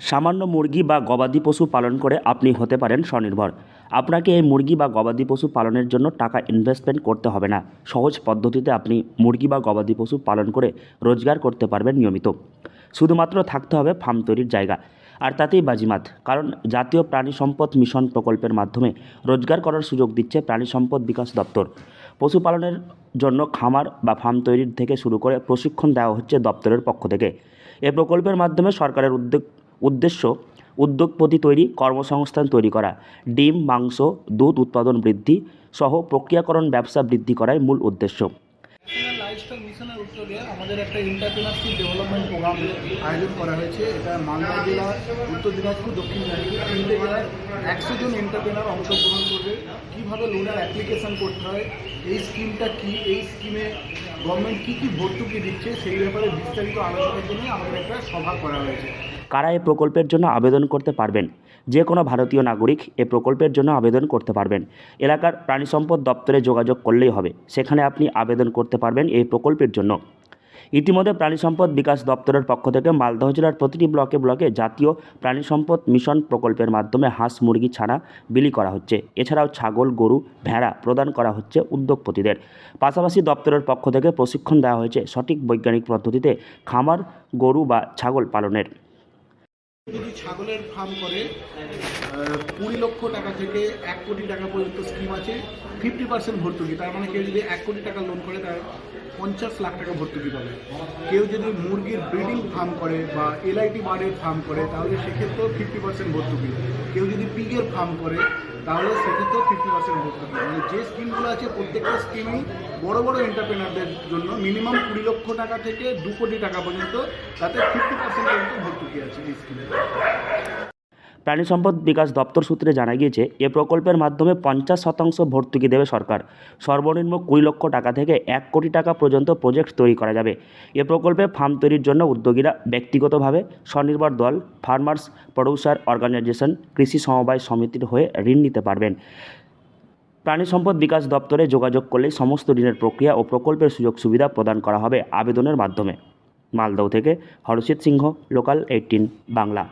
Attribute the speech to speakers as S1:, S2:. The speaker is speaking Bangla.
S1: সামান্য মুরগি বা গবাদি পশু পালন করে আপনি হতে পারেন স্বনির্ভর। আপনাকে এই মুরগি বা গবাদি পশু পালনের জন্য টাকা ইনভেস্টমেন্ট করতে হবে না। সহজ পদ্ধতিতে আপনি মুরগি বা গবাদি পশু পালন করে রোজগার করতে পারবেন নিয়মিত। শুধুমাত্র থাকতে হবে ফার্ম তৈরির জায়গা, আর তাতেই বাজিমাত। কারণ জাতীয় প্রাণী সম্পদ মিশন প্রকল্পের মাধ্যমে রোজগার করার সুযোগ দিচ্ছে প্রাণী সম্পদ বিকাশ দপ্তর। পশুপালনের জন্য খামার বা ফার্ম তৈরির থেকে শুরু করে প্রশিক্ষণ দেওয়া হচ্ছে দপ্তরের পক্ষ থেকে। এ প্রকল্পের মাধ্যমে সরকারের উদ্দেশ্য উদ্যোগপতি তৈরি, কর্মসংস্থান তৈরি করা, ডিম, মাংস, দুধ উৎপাদন বৃদ্ধি সহ প্রক্রিয়াকরণ ব্যবসা বৃদ্ধি করাই মূল উদ্দেশ্য।
S2: ন্যাশনাল লাইভস্টক মিশনের উদ্যোগে আমাদের একটা এন্টারপ্রেনারশিপ ডেভেলপমেন্ট প্রোগ্রাম আয়োজন করা হয়েছে। এটা মালদা জেলা, উত্তর দিনাজপুর, দক্ষিণ দিনাজপুর তিনটে জেলার 100 জন এন্টারপ্রেনার অংশগ্রহণ করবে। কীভাবে লোনের অ্যাপ্লিকেশান করতে হয়, এই স্কিমটা কী, এই স্কিমে গভর্নমেন্ট কী কী ভর্তুকি দিচ্ছে, সেই ব্যাপারে বিস্তারিত আলোচনার জন্য আমাদের একটা সভা করা হয়েছে।
S1: কারা এই প্রকল্পের জন্য আবেদন করতে পারবেন? যে কোনো ভারতীয় নাগরিক এ প্রকল্পের জন্য আবেদন করতে পারবেন। এলাকার প্রাণী সম্পদ দপ্তরে যোগাযোগ করলেই হবে, সেখানে আপনি আবেদন করতে পারবেন এই প্রকল্পের জন্য। ইতিমধ্যে প্রাণী সম্পদ বিকাশ দপ্তরের পক্ষ থেকে মালদহ জেলার প্রতিটি ব্লকে ব্লকে জাতীয় প্রাণী সম্পদ মিশন প্রকল্পের মাধ্যমে হাঁস, মুরগি, ছানা বিলি করা হচ্ছে। এছাড়াও ছাগল, গরু, ভেড়া প্রদান করা হচ্ছে উদ্যোগপতিদের। পাশাপাশি দপ্তরের পক্ষ থেকে প্রশিক্ষণ দেওয়া হয়েছে সঠিক বৈজ্ঞানিক পদ্ধতিতে খামার, গরু বা ছাগল পালনের।
S2: যদি ছাগলের ফার্ম করে 20 লক্ষ টাকা থেকে 1 কোটি টাকা পর্যন্ত স্কিম আছে। 50% ভর্তুকি, তার মানে কেউ যদি 1 কোটি টাকা লোন করে তার 50 লাখ টাকা ভর্তুকি পাবে। কেউ যদি মুরগির ব্রিডিং ফার্ম করে বা এলআইটি বার্ডের ফার্ম করে তাহলে সেক্ষেত্রেও 50% ভর্তুকি। কেউ যদি পিগের ফার্ম করে তাহলে সেক্ষেত্রেও 50% ভর্তুকি। মানে যে স্কিমগুলো আছে প্রত্যেকটা স্কিমেই বড় বড় এন্টারপ্রেনারদের জন্য মিনিমাম 20 লক্ষ টাকা থেকে 2 কোটি টাকা পর্যন্ত, তাতে 50% পর্যন্ত ভর্তুকি আছে এই স্কিমে।
S1: প্রাণী সম্পদ বিকাশ দপ্তর সূত্রে জানা গিয়েছে, এ প্রকল্পের মাধ্যমে 50% ভর্তুকি দেবে সরকার। সর্বনিম্ন 20 লক্ষ টাকা থেকে 1 কোটি টাকা পর্যন্ত প্রজেক্ট তৈরি করা যাবে। এ প্রকল্পে ফার্ম তৈরির জন্য উদ্যোগীরা ব্যক্তিগতভাবে, স্বনির্ভর দল, ফার্মার্স প্রডিউসার অর্গানাইজেশন, কৃষি সমবায় সমিতির হয়ে ঋণ নিতে পারবেন। প্রাণী সম্পদ বিকাশ দপ্তরে যোগাযোগ করলেই সমস্ত ঋণের প্রক্রিয়া ও প্রকল্পের সুযোগ সুবিধা প্রদান করা হবে আবেদনের মাধ্যমে। মালদহ থেকে হরষিত সিংহ, লোকাল 18 বাংলা।